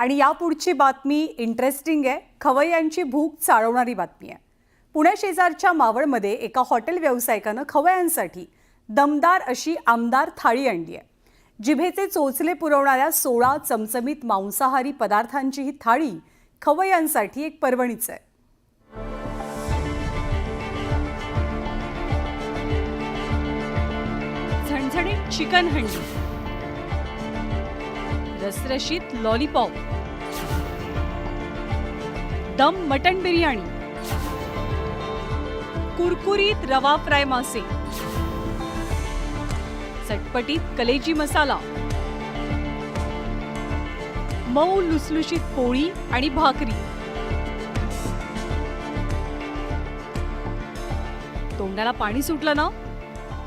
आणि यापुढची बातमी इंटरेस्टिंग आहे. खवय्यांची भूक चाळवणारी बातमी आहे. पुणे शेजारच्या मावळमध्ये एका हॉटेल व्यावसायिकानं खवय्यांसाठी दमदार अशी आमदार थाळी आणली आहे. जिभेचे चोचले पुरवणाऱ्या 16 चमचमीत मांसाहारी पदार्थांची ही थाळी खवय्यांसाठी एक पर्वणीच आहे. झणझणीत चिकन हंडी, रसरशीत लॉलीपॉप, दम मटन बिर्याणी, कुरकुरीत रवा फ्राय मासे, चटपटीत कलेजी मसाला, मऊ लुसलुशीत पोळी आणि भाकरी. तोंडाला पाणी सुटलं ना?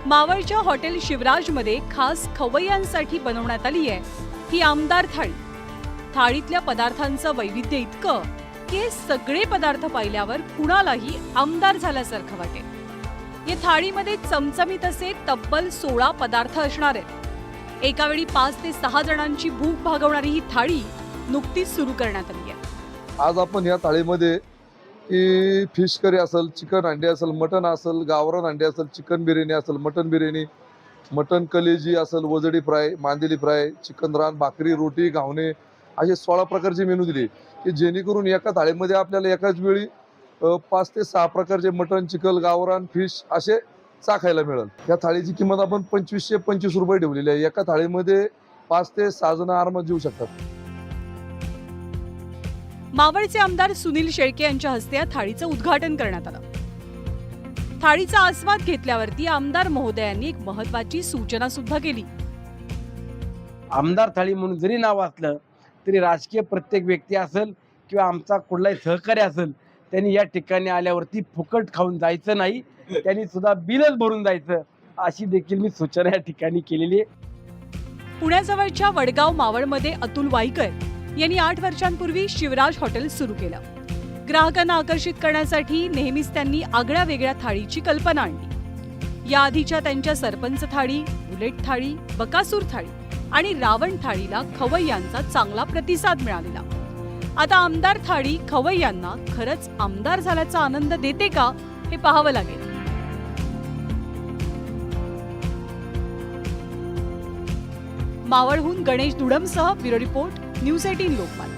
मावळच्या हॉटेल शिवराजमध्ये खास खवय्यांसाठी बनवण्यात आली आहे ही आमदार थाळी. थाळीतल्या पदार्थांचं वैविध्य इतकं की हे सगळे पदार्थ पाहिल्यावर कुणालाही आमदार झाल्यासारखं वाटेल. या थाळीमध्ये चमचमीत असे तब्बल 16 पदार्थ असणार आहेत. एका वेळी 5 ते 6 जणांची भूक भागवणारी ही थाळी नुकतीच सुरू करण्यात आली आहे. आज आपण या थाळीमध्ये की फिश करी असेल, चिकन अंडे असेल, मटन असेल, गावरान अंडे असेल, चिकन बिर्याणी असेल, मटन बिर्याणी, मटन कलेजी असेल, वजडी फ्राय, मांदेली फ्राय, चिकन रान, भाकरी, रोटी, घावणे असे 16 प्रकारचे मेनू दिले की जेणेकरून एका थाळीमध्ये आपल्याला एकाच वेळी 5 ते 6 प्रकारचे मटन, चिकन, गावरान, फिश असे चाखायला मिळेल. या थाळीची किंमत आपण 2525 रुपये ठेवलेली आहे. एका थाळीमध्ये 5 ते 6 जण आरामात जेवू शकतात. मावळचे आमदार सुनील शेळके यांच्या हस्ते या थाळीचं उद्घाटन करण्यात आलं. थाळीचा आस्वाद घेतल्यावरती आमदार महोदयांनी एक महत्त्वाची सूचना सुद्धा केली. आमदार थाळी म्हणून जरी नाव असलं तरी राजकीय प्रत्येक व्यक्ती असेल किंवा आमचा कुठलाही सहकारी असेल त्यांनी या ठिकाणी आल्यावरती फुकट खाऊन जायचं नाही, त्यांनी सुद्धा बिलच भरून जायचं अशी देखील मी सूचना या ठिकाणी केलेली आहे. पुण्याजवळच्या वडगाव मावळमध्ये अतुल वाईकर यांनी 8 वर्षांपूर्वी शिवराज हॉटेल सुरू केलं. ग्राहकांना आकर्षित करण्यासाठी नेहमीच त्यांनी आगळ्या वेगळ्या थाळीची कल्पना आणली. याआधीच्या त्यांच्या सरपंच थाळी, बुलेट थाळी, बकासूर थाळी आणि रावण थाळीला खवय्यांचा चांगला प्रतिसाद मिळालेला. आता आमदार थाळी खवय्यांना खरंच आमदार झाल्याचा आनंद देते का हे पाहावं लागेल. मावळहून गणेश दुडमसह ब्युरो रिपोर्ट, न्यूज 18 लोकमत.